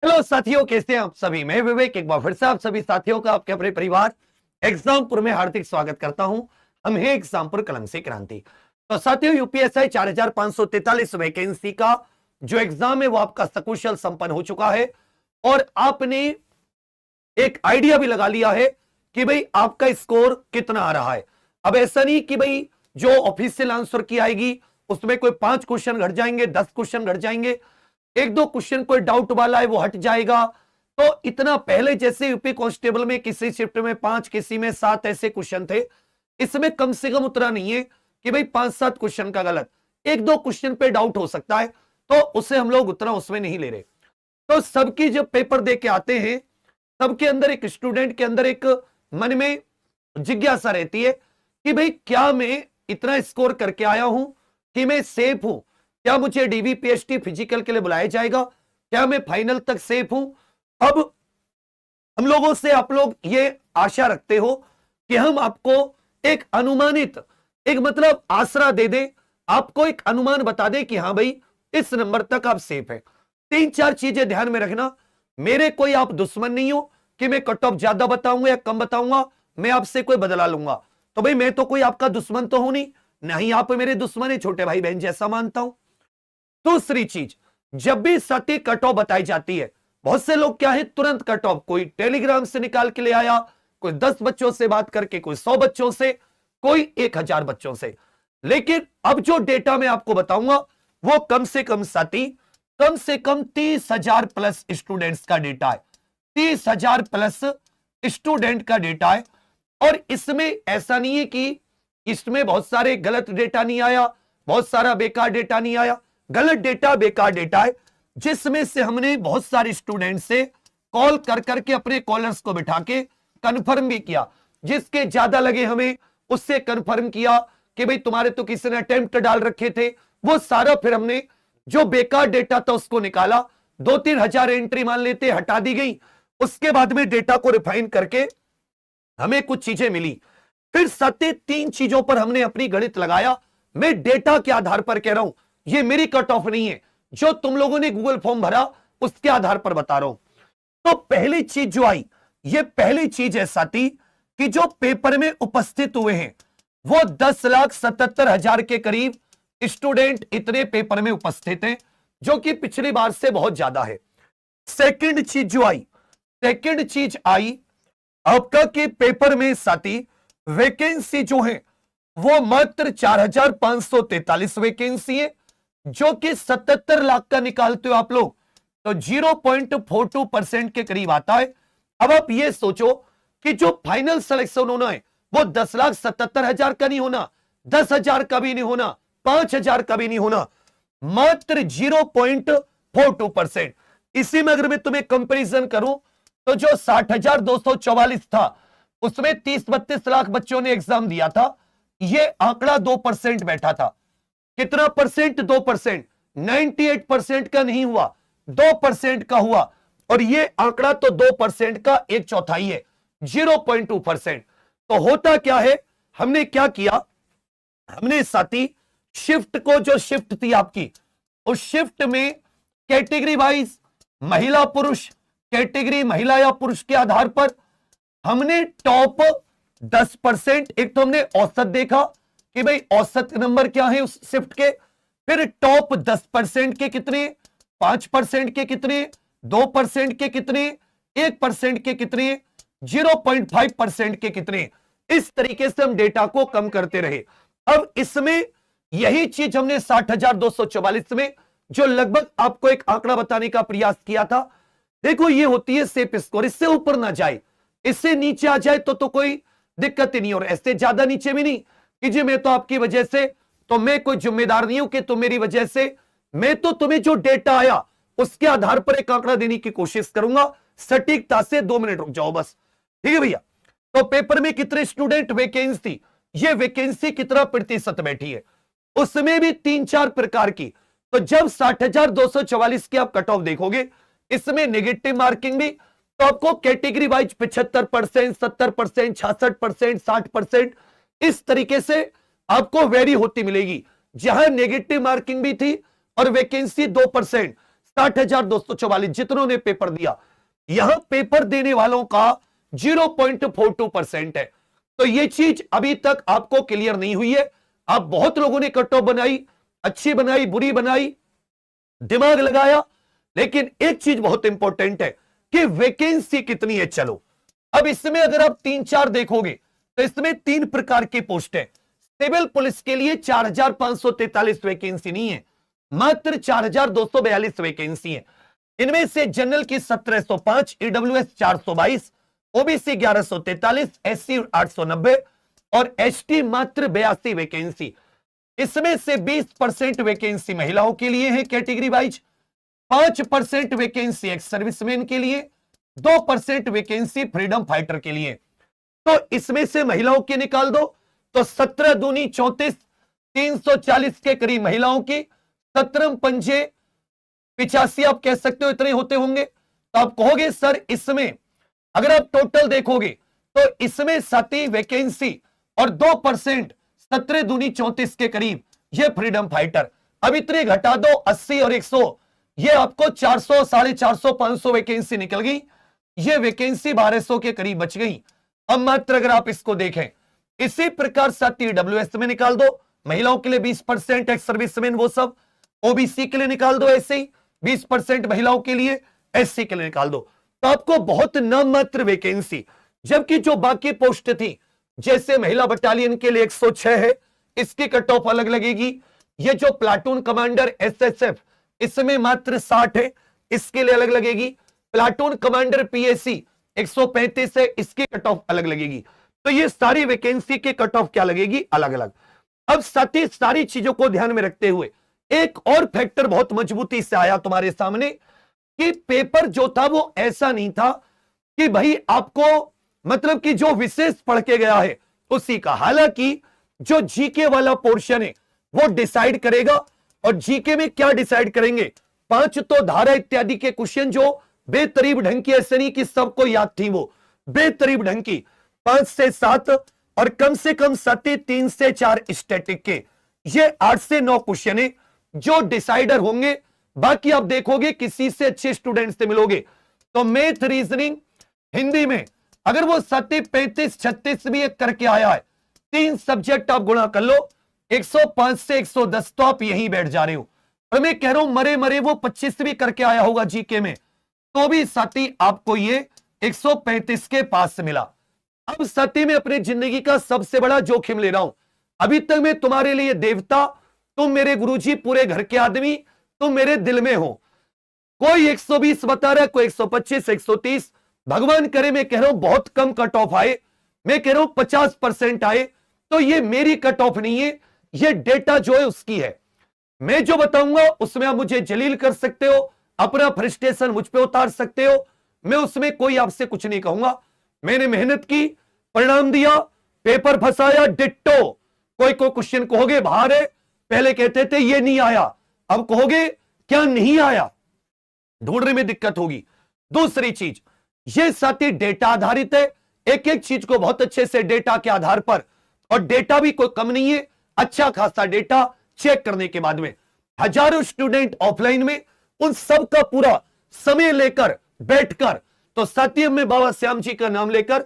Hello साथियों, कैसे हैं आप सभी। मैं विवेक एक बार फिर से आप सभी साथियों का आपके अपने परिवार एग्जामपुर में हार्दिक स्वागत करता हूं। हम हैं एग्जामपुर कलम से क्रांति। तो साथियों, यूपीएससी 4543 वैकेंसी का जो एग्जाम है वो आपका सकुशल संपन्न हो चुका है और आपने एक आइडिया भी लगा लिया है कि भाई आपका स्कोर कितना आ रहा है। अब ऐसा नहीं कि भाई जो ऑफिशियल आंसर की आएगी उसमें कोई 5 क्वेश्चन घट जाएंगे, 10 क्वेश्चन घट जाएंगे, एक दो क्वेश्चन कोई डाउट वाला है वो हट जाएगा। तो इतना पहले जैसे यूपी कांस्टेबल में किसी शिफ्ट में 5 किसी में 7 ऐसे क्वेश्चन थे, इसमें कम से कम उतना नहीं है कि भाई 5-7 क्वेश्चन का गलत, एक दो क्वेश्चन पे डाउट हो सकता है, तो उसे हम लोग उतना उसमें नहीं ले रहे। तो सबकी जब पेपर दे के आते हैं, सबके अंदर एक स्टूडेंट के अंदर एक मन में जिज्ञासा रहती है कि भाई क्या मैं इतना स्कोर करके आया हूं कि मैं सेफ हूं, क्या मुझे डीवीपीएसटी फिजिकल के लिए बुलाया जाएगा, क्या मैं फाइनल तक सेफ हूं। अब हम लोगों से आप लोग ये आशा रखते हो कि हम आपको एक अनुमानित, एक मतलब आसरा दे दे, आपको एक अनुमान बता दे कि हां भाई इस नंबर तक आप सेफ है। 3-4 चीजें ध्यान में रखना। मेरे कोई आप दुश्मन नहीं हो कि मैं कट ऑफ ज्यादा बताऊंगा या कम बताऊंगा, मैं आपसे कोई बदला लूंगा। तो भाई मैं तो कोई आपका दुश्मन तो हूं नहीं, आप मेरे दुश्मन है, छोटे भाई बहन जैसा मानता हूं। दूसरी चीज, जब भी सटीक कट ऑफ बताई जाती है, बहुत से लोग क्या है तुरंत कट ऑफ कोई टेलीग्राम से निकाल के ले आया, कोई 10 बच्चों से बात करके, कोई 100 बच्चों से, कोई 1000 बच्चों से। लेकिन अब जो डेटा मैं आपको बताऊंगा वो कम से कम साथी, कम से कम 30,000 प्लस स्टूडेंट्स का डेटा है। 30,000 प्लस स्टूडेंट का डेटा है। और इसमें ऐसा नहीं है कि इसमें बहुत सारे गलत डेटा नहीं आया, बहुत सारा बेकार डेटा नहीं आया। गलत डेटा, बेकार डेटा है, जिसमें से हमने बहुत सारे स्टूडेंट से कॉल कर करके अपने कॉलर्स को बिठा के कंफर्म भी किया। जिसके ज्यादा लगे हमें उससे कंफर्म किया कि भाई तुम्हारे तो किसी ने अटेम्प्ट डाल रखे थे, वो सारा फिर हमने जो बेकार डेटा था उसको निकाला। 2-3 हजार एंट्री मान लेते हटा दी गई। उसके बाद में डेटा को रिफाइन करके हमें कुछ चीजें मिली। फिर 3 चीजों पर हमने अपनी गणित लगाया। मैं डेटा के आधार पर कह रहा हूं, ये मेरी कट ऑफ नहीं है, जो तुम लोगों ने गूगल फॉर्म भरा उसके आधार पर बता रहा हूं। तो पहली चीज जो आई, ये पहली चीज है साथी कि जो पेपर में उपस्थित हुए हैं वो 10,77,000 के करीब स्टूडेंट इतने पेपर में उपस्थित हैं, जो कि पिछली बार से बहुत ज्यादा है। सेकंड चीज जो आई, सेकंड चीज आई आपका कि पेपर में साथी वैकेंसी जो है वो मात्र 4,543 वैकेंसी है, जो कि 77 लाख का निकालते हो आप लोग तो 0.42% के करीब आता है। अब आप ये सोचो कि जो फाइनल सिलेक्शन होना है वो 10,77,000 का नहीं होना, 10,000 का भी नहीं होना, 5,000 का भी नहीं होना, मात्र 0.42%। इसी में अगर मैं तुम्हें कंपैरिजन करूं तो जो 60,244 था उसमें 30-32 लाख बच्चों ने एग्जाम दिया था, ये आंकड़ा 2% बैठा था। कितना परसेंट? 2%। 98% का नहीं हुआ, 2% का हुआ। और ये आंकड़ा तो 2% का 1/4 है, 0.2%। तो होता क्या है, हमने क्या किया, हमने साथी शिफ्ट को, जो शिफ्ट थी आपकी, उस शिफ्ट में कैटेगरी वाइज महिला पुरुष, कैटेगरी महिला या पुरुष के आधार पर हमने टॉप 10%, एक तो हमने औसत देखा कि भाई औसत नंबर क्या है उस शिफ्ट के, फिर टॉप 10% के कितने, 5% के कितने, 2% के कितने, 1% के कितने, 0.5% के कितने। इस तरीके से हम डेटा को कम करते रहे। अब इसमें यही चीज हमने 60,244 में जो लगभग आपको एक आंकड़ा बताने का प्रयास किया था, देखो ये होती है सेफ स्कोर। इससे ऊपर ना जाए, इससे नीचे आ जाए तो कोई दिक्कत ही नहीं, और ऐसे ज्यादा नीचे भी नहीं कि जी मैं तो आपकी वजह से, तो मैं कोई जिम्मेदार नहीं हूं कि तुम मेरी वजह से, मैं तो तुम्हें जो डेटा आया उसके आधार पर एक आंकड़ा देने की कोशिश करूंगा सटीकता से। 2 मिनट रुक जाओ बस, ठीक है भैया। तो पेपर में कितने स्टूडेंट वैकेंसी, ये वैकेंसी कितना प्रतिशत बैठी है, उसमें भी 3-4 प्रकार की। तो जब 60,244 की आप कट ऑफ देखोगे, इसमें नेगेटिव मार्किंग भी, तो आपको कैटेगरी वाइज 75%, 70%, 66%, 60%, इस तरीके से आपको वेरी होती मिलेगी। जहां नेगेटिव मार्किंग भी थी और वैकेंसी 2%, 60,244 जितनों ने पेपर दिया, यहां पेपर देने वालों का 0.42% है। तो ये चीज अभी तक आपको क्लियर नहीं हुई है। आप बहुत लोगों ने कट ऑफ बनाई, अच्छी बनाई, बुरी बनाई, दिमाग लगाया, लेकिन एक चीज बहुत इंपॉर्टेंट है कि वैकेंसी कितनी है। चलो अब इसमें अगर आप 3-4 देखोगे तो इसमें 3 प्रकार की पोस्ट है। सिविल पुलिस के लिए 4,543 वैकेंसी नहीं है, मात्र 4,242 वैकेंसी है। इनमें से जनरल की 1,705, ईडब्ल्यूएस 422, ओबीसी 1,143, एससी 890 और एसटी मात्र 82 वैकेंसी। इसमें से 20% वैकेंसी महिलाओं के लिए है category wise, 5% vacancy ex serviceman के लिए, 2% वैकेंसी फ्रीडम फाइटर के लिए। तो इसमें से महिलाओं की निकाल दो तो 17 दूनी 34, 340 के करीब महिलाओं की, 17 पंजे 85 आप कह सकते हो, इतने होते होंगे। तो आप कहोगे सर इसमें अगर आप टोटल देखोगे तो इसमें 7 वैकेंसी और 2%, 17 दूनी 34 के करीब ये फ्रीडम फाइटर। अब इतने घटा दो 80 और 100, ये आपको 400, 450, 500 वैकेंसी निकल गई। ये वैकेंसी 1200 के करीब बच गई। अब मात्र अगर आप इसको देखें, इसी प्रकार 7 ईडब्ल्यूएस में निकाल दो, महिलाओं के लिए 20%, एक्स सर्विसमैन वो सब, ओबीसी के लिए निकाल दो ऐसे ही 20% महिलाओं के लिए, एससी के लिए निकाल दो, तो आपको बहुत नाम मात्र वैकेंसी। जबकि जो बाकी पोस्ट थी, जैसे महिला बटालियन के लिए 106 है, इसकी कट ऑफ अलग लगेगी। ये जो प्लाटून कमांडर एसएसएफ, इसमें मात्र 60 है, इसके लिए अलग लगेगी। प्लाटून कमांडर पीएसी 135 है, इसकी कट ऑफ अलग लगेगी। तो ये सारी वैकेंसी के कट ऑफ क्या लगेगी, अलग अलग। अब साथ ही सारी चीजों को ध्यान में रखते हुए एक और फैक्टर बहुत मजबूती से आया तुम्हारे सामने कि पेपर जो था वो ऐसा नहीं था कि भाई आपको मतलब कि जो विशेष पढ़ के गया है उसी का। हालांकि जो जीके वाला पोर्शन है वो डिसाइड करेगा, और जीके में क्या डिसाइड करेंगे, 5 तो धारा इत्यादि के क्वेश्चन जो बेतरीब ढंग की, ऐसे नहीं कि सबको याद थी, वो बेतरीब ढंग की 5 से 7 और कम से कम 3 से 4 स्टैटिक के, ये 8 से 9 क्वेश्चन है जो डिसाइडर होंगे। बाकी आप देखोगे किसी से अच्छे स्टूडेंट से मिलोगे तो मैथ, रीजनिंग, हिंदी में अगर वो 37, 35, 36 भी एक करके आया है, 3 सब्जेक्ट आप गुणा कर लो, 105 से 110 तो आप यहीं बैठ जा रहे हो। और मैं कह रहा हूं मरे मरे वो 25 भी करके आया होगा जीके में, तो भी साथी आपको ये 135 के पास से मिला। अब साथी में अपनी जिंदगी का सबसे बड़ा जोखिम ले रहा हूं। अभी तक मैं तुम्हारे लिए देवता, तुम मेरे गुरुजी, पूरे घर के आदमी, तुम मेरे दिल में हो। कोई 120 बता रहा है, कोई 125, 130, भगवान करे मैं कह रहा हूं बहुत कम कट ऑफ आए, मैं कह रहा हूं 50% आए, तो ये मेरी कट ऑफ नहीं है, ये डेटा जो है उसकी है। मैं जो बताऊंगा उसमें आप मुझे जलील कर सकते हो, अपना फ्रस्ट्रेशन मुझ पे उतार सकते हो, मैं उसमें कोई आपसे कुछ नहीं कहूंगा। मैंने मेहनत की, परिणाम दिया, पेपर फंसाया, डिट्टो। कोई को क्वेश्चन कहोगे बाहर है, पहले कहते थे ये नहीं आया, अब कहोगे क्या नहीं आया, ढूंढने में दिक्कत होगी। दूसरी चीज, ये साथी डेटा आधारित है, एक एक चीज को बहुत अच्छे से डेटा के आधार पर, और डेटा भी कोई कम नहीं है, अच्छा खासा डेटा चेक करने के बाद में हजारों स्टूडेंट ऑफलाइन में, उन सब का पूरा समय लेकर बैठकर, तो साथियों में बाबा श्याम जी का नाम लेकर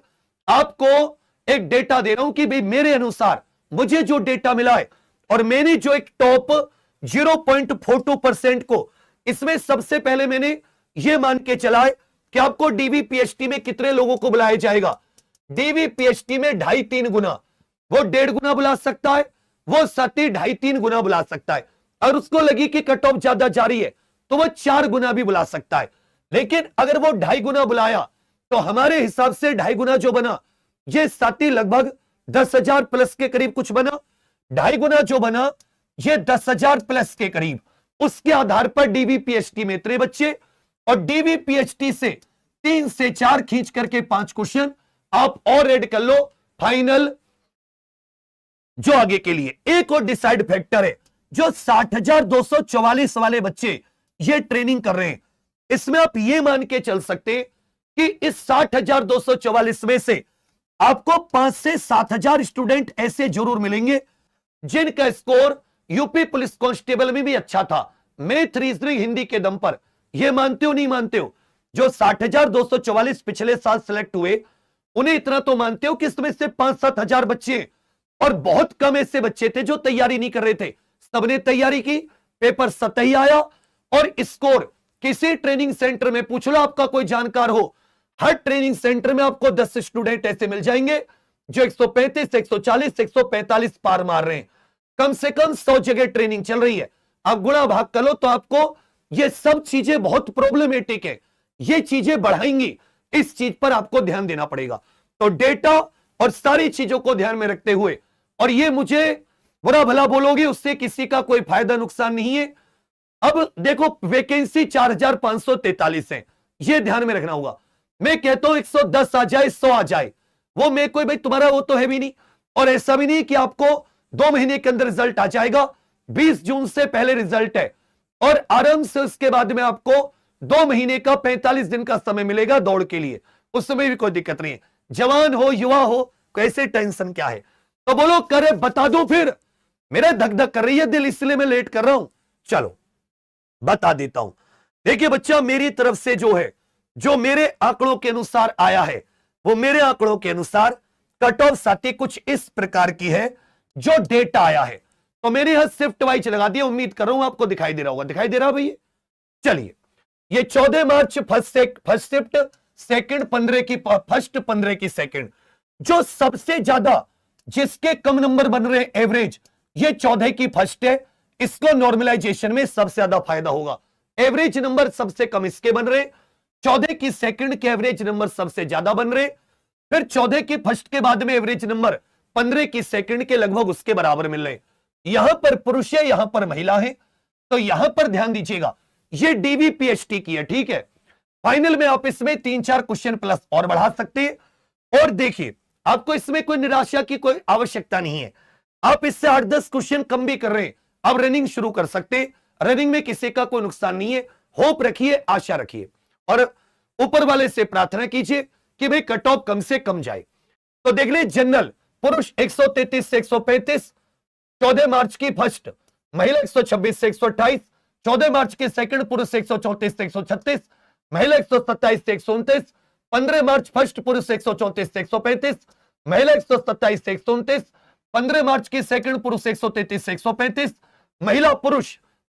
आपको एक डेटा दे रहा हूं कि भाई मेरे अनुसार मुझे जो डेटा मिला है, और मैंने जो एक टॉप 0.42% को, इसमें सबसे पहले मैंने ये मान के चला है कि आपको डीवीपीएचटी में कितने लोगों को बुलाया जाएगा। डीवीपीएचटी में 2.5-3 गुना, वो 1.5 गुना बुला सकता है, वो 2.5-3 गुना बुला सकता है। और उसको लगी कि कट ऑफ ज्यादा जारी है तो वो 4 गुना भी बुला सकता है। लेकिन अगर वो 2.5 गुना बुलाया तो हमारे हिसाब से 2.5 गुना जो बना, ये साथी लगभग 10,000 प्लस के करीब कुछ बना। 2.5 गुना जो बना ये 10,000 प्लस के करीब, उसके आधार पर डीवीपीएचटी में इतने बच्चे, और डीवीपीएचटी से 3 से 4 खींच करके 5 क्वेश्चन आप और ऐड कर लो फाइनल जो आगे के लिए। एक और डिसाइड फैक्टर है, जो 60,244 वाले बच्चे ये ट्रेनिंग कर रहे हैं, इसमें आप ये मान के चल सकते कि इस 60,244 में से आपको 5 से 7,000 स्टूडेंट ऐसे जरूर मिलेंगे जिनका स्कोर यूपी पुलिस कांस्टेबल में भी अच्छा था, मैथ, रीजनिंग, हिंदी के दम पर। ये मानते हो नहीं मानते हो? जो 60,244 पिछले साल सिलेक्ट हुए, उन्हें इतना तो मानते हो कि इसमें से 5-7 हजार बच्चे हैं, और बहुत कम ऐसे बच्चे थे जो तैयारी नहीं कर रहे थे, सबने तैयारी की, पेपर सतही आया, और स्कोर किसी ट्रेनिंग सेंटर में पूछ लो, आपका कोई जानकार हो, हर ट्रेनिंग सेंटर में आपको 10 स्टूडेंट ऐसे मिल जाएंगे जो 135, 140, 145 पार मार रहे हैं। कम से कम 100 जगह ट्रेनिंग चल रही है। आप गुणा भाग कर लो तो आपको ये सब चीजें बहुत प्रॉब्लमेटिक है, ये चीजें बढ़ाएंगी, इस चीज पर आपको ध्यान देना पड़ेगा। तो डेटा और सारी चीजों को ध्यान में रखते हुए, और ये मुझे बुरा भला बोलोगे, उससे किसी का कोई फायदा नुकसान नहीं है। अब देखो वैकेंसी 4,543 है, ये ध्यान में रखना होगा। मैं कहता हूं 110 आ जाए, 100 आ जाए, वो मैं कोई भाई तुम्हारा वो तो है भी नहीं, और ऐसा भी नहीं कि आपको 2 महीने के अंदर रिजल्ट आ जाएगा। 20 जून से पहले रिजल्ट है, और आराम से उसके बाद में आपको 2 महीने का 45 दिन का समय मिलेगा दौड़ के लिए, उसमें भी कोई दिक्कत नहीं है। जवान हो युवा हो, कैसे टेंशन क्या है? तो बोलो करे बता दो, फिर मेरे धक धक कर रही है दिल, इसलिए मैं लेट कर रहा हूं। चलो बता देता हूं। देखिए बच्चा, मेरी तरफ से जो है, जो मेरे आंकड़ों के अनुसार आया है, वो मेरे आंकड़ों के अनुसार कट ऑफ साथी कुछ इस प्रकार की है जो डेटा आया है। तो मैंने यहां शिफ्ट वाइज लगा दिया, उम्मीद कर रहा हूं आपको दिखाई दे रहा होगा। दिखाई दे रहा भैया? चलिए, ये 14 मार्च फर्स्ट शिफ्ट, सेकंड 15 की फर्स्ट, 15 की सेकंड, जो सबसे ज्यादा जिसके कम नंबर बन रहे एवरेज, ये 14 की फर्स्ट है। इसको नॉर्मलाइजेशन में सबसे ज्यादा फायदा होगा। एवरेज नंबर सबसे कम इसके बन रहे, 14 की सेकंड के एवरेज नंबर सबसे ज्यादा बन रहे, फिर 14 की फर्स्ट के बाद में एवरेज नंबर 15 की सेकंड के लगभग उसके बराबर मिल रहे। यहां पर पुरुष है, यहां पर महिला है, तो यहां पर ध्यान दीजिएगा, ये डीवीपीएचटी की है, ठीक है। फाइनल में आप इसमें 3-4 क्वेश्चन प्लस और बढ़ा सकते हैं। और देखिए, आपको इसमें कोई निराशा की कोई आवश्यकता नहीं है, आप इससे 8-10 क्वेश्चन कम भी कर रहे हैं, आप रनिंग शुरू कर सकते हैं। रनिंग में किसी का कोई नुकसान नहीं है। होप रखिए, आशा रखिए, और ऊपर वाले से प्रार्थना कीजिए कि भाई कट ऑफ कम से कम जाए। तो देख ले, जनरल पुरुष 133 से 135, 14 मार्च की फर्स्ट, महिला 126 से 128, 14 मार्च की सेकंड पुरुष 134 से 136, महिला 127 से 129, 15 मार्च फर्स्ट पुरुष 134 से 135, महिला 127 से 129, 15 मार्च की सेकंड पुरुष 133 से 135,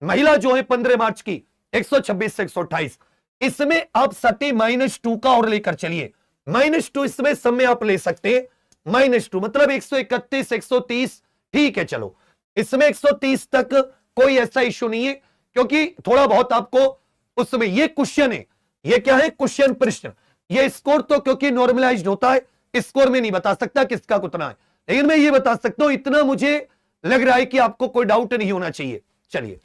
महिला जो है 15 मार्च की 126 से 128। इसमें आप सती -2 का और लेकर चलिए, -2 इसमें सब में आप ले सकते हैं। -2 मतलब 131, 130, ठीक है। चलो, इसमें 130 तक कोई ऐसा इश्यू नहीं है, क्योंकि थोड़ा बहुत आपको उसमें ये क्वेश्चन है, ये क्या है, क्वेश्चन प्रश्न। ये स्कोर तो क्योंकि नॉर्मलाइज्ड होता है, स्कोर में नहीं बता सकता किसका कितना है, लेकिन मैं ये बता सकता हूं, इतना मुझे लग रहा है कि आपको कोई डाउट नहीं होना चाहिए। चलिए,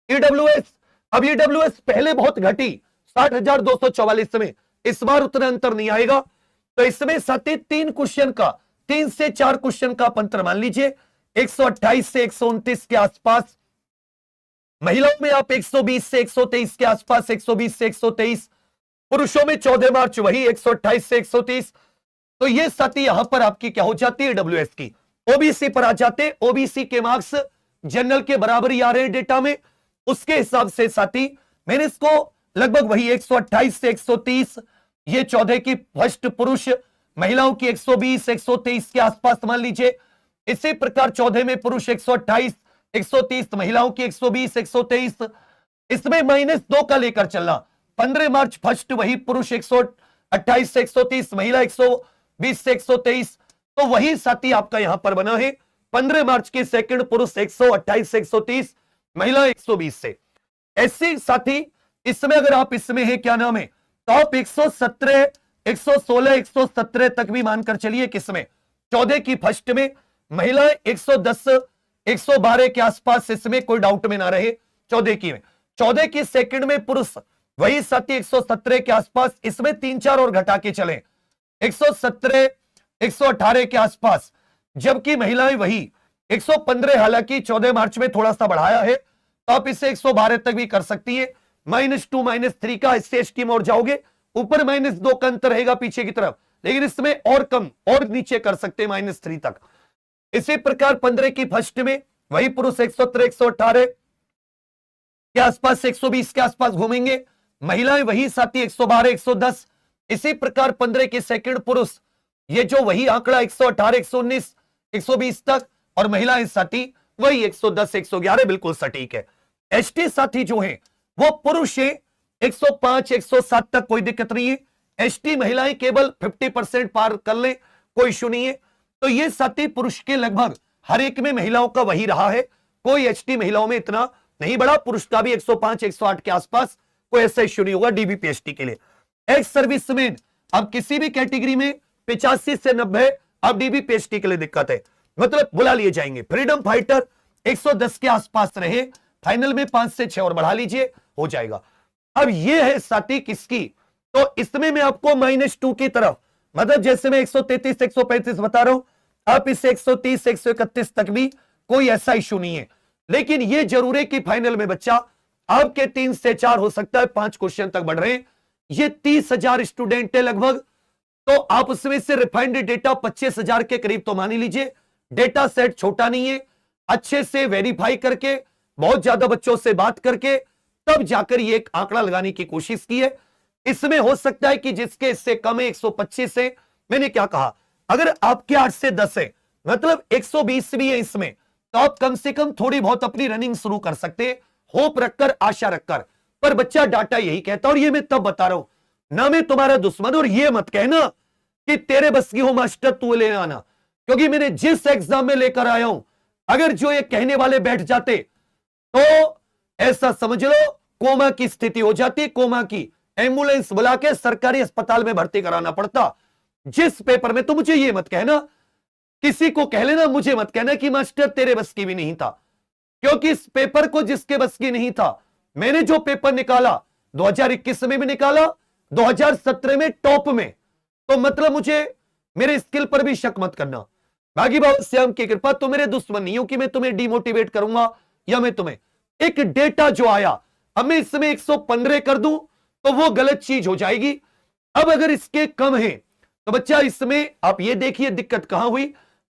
ईडब्ल्यूएस, अब ईडब्ल्यूएस पहले बहुत घटी 60,244 में, इस बार उतना अंतर नहीं आएगा। तो इसमें 3 क्वेश्चन का, 3 से 4 क्वेश्चन का अंतर मान लीजिए, 128 से 129 के आसपास। महिलाओं में आप 120 से 123 के आसपास, 120 से 123। पुरुषों में 14 मार्च वही 128 से 130। तो ये साथी यहां पर आपकी क्या हो जाती है, डब्ल्यूएस की। ओबीसी पर आ जाते, ओबीसी के मार्क्स जनरल के बराबर ही आ रहे हैं डेटा में, उसके हिसाब से साथी मैंने इसको लगभग वही 128 से 130, ये 14 की फर्स्ट पुरुष, महिलाओं की 120 123 के आसपास मान लीजिए। इसी प्रकार 14 में पुरुष 128 130, महिलाओं की 120 123। इसमें -2 का लेकर चलना, 15 मार्च फर्स्ट वही पुरुष 128 से 130, महिला 120 से 123। तो वही साथी आपका यहां पर बना है। 15 मार्च के सेकंड पुरुष 128 से 130, महिला 120 से। ऐसे साथी इसमें अगर आप इसमें है क्या नाम है, तो आप 117 116 117 तक भी मानकर चलिए किसमें, 14 की फर्स्ट में, महिला 110 112 के आसपास, इसमें कोई डाउट में ना रहे। 14 की में, 14 की सेकंड में पुरुष वही साथी 117 के आसपास, इसमें 3-4 और घटा के चले 117 118 के आसपास, जबकि महिलाएं वही 115, हालांकि 14 मार्च में थोड़ा सा बढ़ाया है, तो आप इसे 112 तक भी कर सकती है। -2 -3 का इससे स्कीम और जाओगे, ऊपर -2 का अंतर रहेगा पीछे की तरफ, लेकिन इसमें और कम और नीचे कर सकते हैं -3 तक। इसी प्रकार 15 की फर्स्ट में वही पुरुष 117 118 के आसपास, 120 के आसपास घूमेंगे, महिलाएं वही साथी 112, 110, इसी प्रकार 15 के सेकंड पुरुष, ये जो वही आंकड़ा 118, 119, 120 तक, और महिलाएं साथी वही 110, 111, बिल्कुल सटीक है। एसटी साथी जो है वो पुरुष है 105, 107 तक, कोई दिक्कत नहीं है। एसटी महिलाएं केवल 50% पार कर ले, कोई इशू नहीं है। तो ये साथी पुरुष के लगभग हर एक में महिलाओं का वही रहा है, कोई एसटी महिलाओं में इतना नहीं बढ़ा। पुरुष का भी 105, 108 के आसपास, कोई ऐसा इश्यू नहीं होगा डीबीपीएसटी के लिए। एक्स सर्विसमैन, अब किसी भी कैटेगरी में 85 से 90, अब डीबीपीएसटी के लिए दिक्कत है, मतलब बुला लिए जाएंगे। फ्रीडम फाइटर 110 के आसपास रहे, फाइनल में 5 से 6 और बढ़ा लीजिए, हो जाएगा। अब ये है साथी किसकी, तो इसमें मैं आपको -2 की तरफ, मतलब जैसे मैं 133, 135 बता रहा हूं, आप इसे 130, 131 तक भी कोई ऐसा इशू नहीं है। लेकिन ये जरूर है कि फाइनल में बच्चा आपके 3 से 4 हो सकता है 5 क्वेश्चन तक बढ़ रहे हैं। ये 30,000 स्टूडेंट है लगभग, तो आप उसमें से रिफाइंड डेटा 25,000 के करीब तो मान ही लीजिए। डेटा सेट छोटा नहीं है, अच्छे से वेरीफाई करके, बहुत ज्यादा बच्चों से बात करके, तब जाकर ये एक आंकड़ा लगाने की कोशिश की है। इसमें हो सकता है कि जिसके इससे कम है 125 से, मैंने क्या कहा, अगर आपके 8 से 10 है, मतलब 120 भी है इसमें, तो आप कम से कम थोड़ी बहुत अपनी रनिंग शुरू कर सकते हैं, होप रखकर, आशा रखकर। पर बच्चा डाटा यही कहता, और ये मैं तब बता रहा हूं, ना मैं तुम्हारा दुश्मन, और ये मत कहना कि तेरे बस की हो मास्टर तू ले आना, क्योंकि मैंने जिस एग्जाम में लेकर आया हूं, अगर जो ये कहने वाले बैठ जाते तो ऐसा समझ लो कोमा की स्थिति हो जाती, कोमा की, एम्बुलेंस बुला के सरकारी अस्पताल में भर्ती कराना पड़ता। जिस पेपर में, तो मुझे ये मत कहना, किसी को कह लेना, मुझे मत कहना कि मास्टर तेरे बस की भी नहीं था, क्योंकि इस पेपर को जिसके बस की नहीं था, मैंने जो पेपर निकाला 2021 में भी निकाला, 2017 में टॉप में, तो मतलब मुझे मेरे स्किल पर भी शक मत करना। बाकी बाबा श्याम की कृपा, तो मेरे दुश्मन नहीं हो कि मैं तुम्हें डिमोटिवेट करूंगा, या मैं तुम्हें एक डेटा जो आया, अब मैं इसमें 115 कर दूं तो वो गलत चीज हो जाएगी। अब अगर इसके कम है तो बच्चा इसमें आप ये देखिए दिक्कत कहां हुई,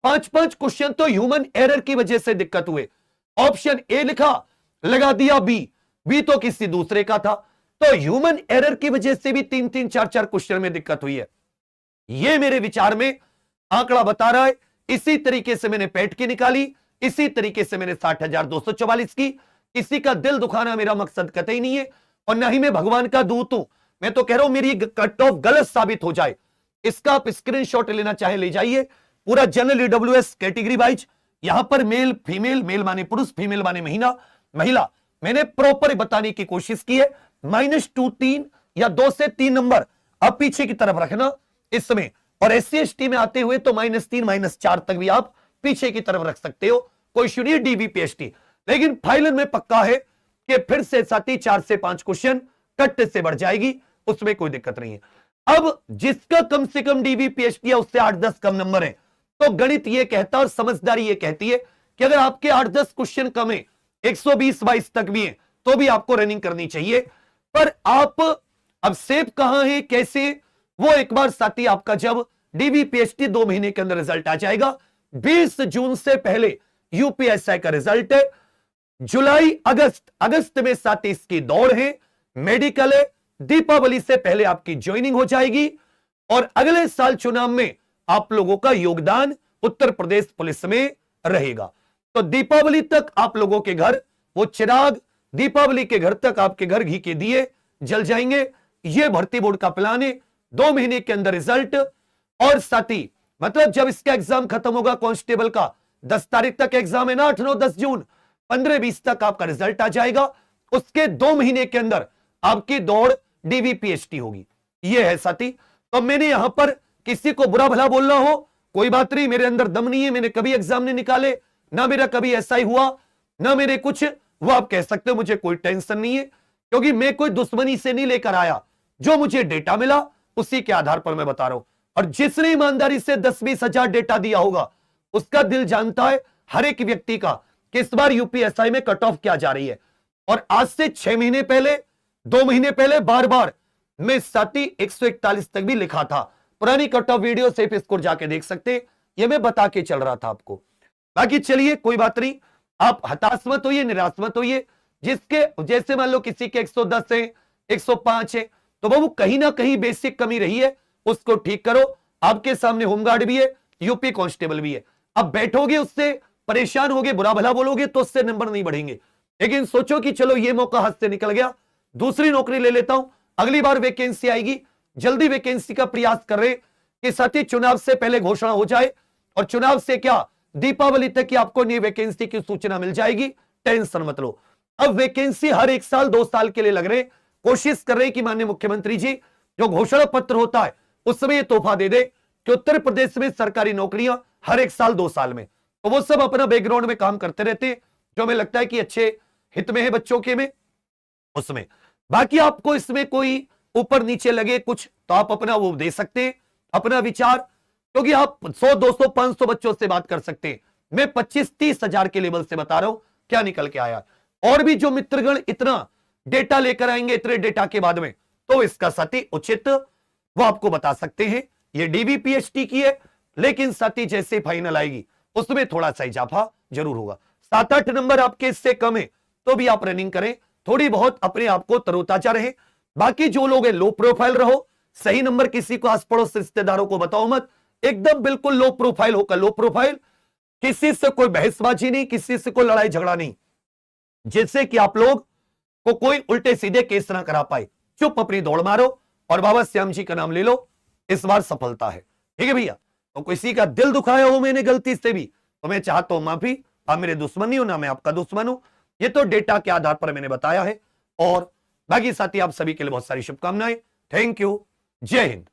5-5 क्वेश्चन तो ह्यूमन एरर की वजह से दिक्कत हुए। ऑप्शन ए लिखा, लगा दिया बी तो किसी दूसरे का था, तो ह्यूमन एरर की वजह से भी 3-3, 4-4 क्वेश्चन में दिक्कत हुई है। ये मेरे विचार में आंकड़ा बता रहा है। इसी तरीके से मैंने पैट की निकाली, इसी तरीके से मैंने 60,244 की। किसी का दिल दुखाना मेरा मकसद कतई नहीं है, और ना ही मैं भगवान का दूत हूं। मैं तो कह रहा हूं मेरी कट ऑफ गलत साबित हो जाए, इसका आप स्क्रीनशॉट लेना चाहे ले जाइए। पूरा जनरल ईडब्ल्यूएस कैटेगरी वाइज, यहां पर मेल फीमेल, मेल माने पुरुष, फीमेल माने महिला, मैंने प्रॉपर बताने की कोशिश की है। -2, 3 या 2 से 3 नंबर आप पीछे की तरफ रखना इसमें, और SC/ST में आते हुए तो -3, -4 तक भी आप पीछे की तरफ रख सकते हो, कोई इशू नहीं है डीबीपीएसटी। लेकिन फाइनल में पक्का है कि फिर से साथी 4 से 5 क्वेश्चन कट से बढ़ जाएगी, उसमें कोई दिक्कत नहीं है। अब जिसका कम से कम डीबीपीएसटी है उससे 8-10 कम नंबर है, तो गणित ये कहता है और समझदारी ये कहती है कि अगर आपके 8-10 क्वेश्चन कम है, 120-22 तक भी है, तो भी आपको रनिंग करनी चाहिए। पर आप अब सेफ कहां है, कैसे, वो एक बार साथी आपका जब डीबीपीएसटी 2 महीने के अंदर रिजल्ट आ जाएगा। 20 जून से पहले यूपीएसआई का रिजल्ट है। जुलाई अगस्त में साथी इसकी दौड़ है, मेडिकल है। दीपावली से पहले आपकी ज्वाइनिंग हो जाएगी, और अगले साल चुनाव में आप लोगों का योगदान उत्तर प्रदेश पुलिस में रहेगा। तो दीपावली तक आप लोगों के घर वो चिराग, दीपावली के घर तक आपके घर घी के दिए जल जाएंगे। ये भर्ती बोर्ड का प्लान है। 2 महीने के अंदर रिजल्ट, और साथी मतलब जब इसका एग्जाम खत्म होगा कांस्टेबल का, 10 तारीख तक एग्जाम है ना, 8, 9, 10 जून, 15-20 तक आपका रिजल्ट आ जाएगा। उसके 2 महीने के अंदर आपकी दौड़ डीबीपीएसटी होगी। ये है साथी। तो मैंने यहां पर किसी को बुरा भला बोलना हो, कोई बात नहीं, मेरे अंदर दम नहीं है, मैंने कभी एग्जाम नहीं निकाले, ना मेरा कभी ऐसा ही हुआ, ना मेरे कुछ, वो आप कह सकते हो, मुझे कोई टेंशन नहीं है, क्योंकि मैं कोई दुश्मनी से नहीं लेकर आया। जो मुझे डेटा मिला उसी के आधार पर मैं बता रहा हूं, और जिसने ईमानदारी से 10-20 हजार डेटा दिया होगा उसका दिल जानता है हर एक व्यक्ति का कि इस बार यूपीएसआई में कट ऑफ क्या जा रही है। और आज से 6 महीने पहले, 2 महीने पहले बार बार मैं साथी 141 तक भी लिखा था। पुरानी cut off video safe score जाके देख सकते, ये मैं बता के चल रहा था आपको। बाकी चलिए कोई बात नहीं, आप हताश मत होइए, निराश मत होइए। जिसके जैसे मान लो किसी के 110 है, 105 है, तो बाबू कहीं ना कहीं बेसिक कमी रही है, उसको ठीक करो। आपके सामने होमगार्ड भी है, यूपी कांस्टेबल भी है। अब बैठोगे उससे परेशान होगे, बुरा भला बोलोगे तो उससे नंबर नहीं बढ़ेंगे। लेकिन सोचो कि चलो ये मौका हाथ से निकल गया, दूसरी नौकरी ले लेता हूं, अगली बार वैकेंसी आएगी, जल्दी वैकेंसी का प्रयास कर रहे कि साथी चुनाव से पहले घोषणा हो जाए, और चुनाव से क्या दीपावली तक की आपको नई वैकेंसी की सूचना मिल जाएगी, टेंशन मत लो। अब वैकेंसी हर 1 साल 2 साल के लिए लग रहे, कोशिश कर रहे कि माननीय मुख्यमंत्री जी जो घोषणा पत्र होता है उसमें ये तोहफा दे दे कि उत्तर प्रदेश में सरकारी नौकरियां हर 1 साल 2 साल में, तो वो सब अपना बैकग्राउंड में काम करते रहते हैं, जो हमें लगता है कि अच्छे हित में है बच्चों के में उसमें। बाकी आपको इसमें कोई ऊपर नीचे लगे कुछ तो आप अपना वो दे सकते हैं, अपना विचार, क्योंकि आप 100 200 500 बच्चों से बात कर सकते हैं। मैं 25-30 हजार के लेवल से बता रहा हूं क्या निकल के आया। और भी जो मित्रगण इतना डेटा लेकर आएंगे इतने डेटा के बाद में, तो इसका साथी उचित वो आपको बता सकते हैं। ये डीवीपीएचटी की है, लेकिन साथी जैसे फाइनल आएगी उसमें थोड़ा सा इजाफा जरूर होगा। 7-8 नंबर आपके इससे कम है तो भी आप रनिंग करें, थोड़ी बहुत अपने आप को तरोताजा रहे। बाकी जो लोग हैं लो प्रोफाइल रहो, सही नंबर किसी को आस पड़ोस रिश्तेदारों को बताओ मत, एकदम बिल्कुल लो प्रोफाइल होकर लो प्रोफाइल, किसी से कोई बहसबाजी नहीं, किसी से कोई लड़ाई झगड़ा नहीं, जिससे कि आप लोग को कोई उल्टे सीधे केस ना करा पाए। चुप अपनी दौड़ मारो और बाबा श्याम जी का नाम ले लो, इस बार सफलता है। ठीक है भैया, तो किसी का दिल दुखाया हो मैंने गलती से भी तो मैं चाहता हूं माफी, आप मेरे दुश्मन नहीं हो ना मैं आपका दुश्मन हूं। ये तो डेटा के आधार पर मैंने बताया है। और बाकी साथी आप सभी के लिए बहुत सारी शुभकामनाएं। थैंक यू, जय हिंद।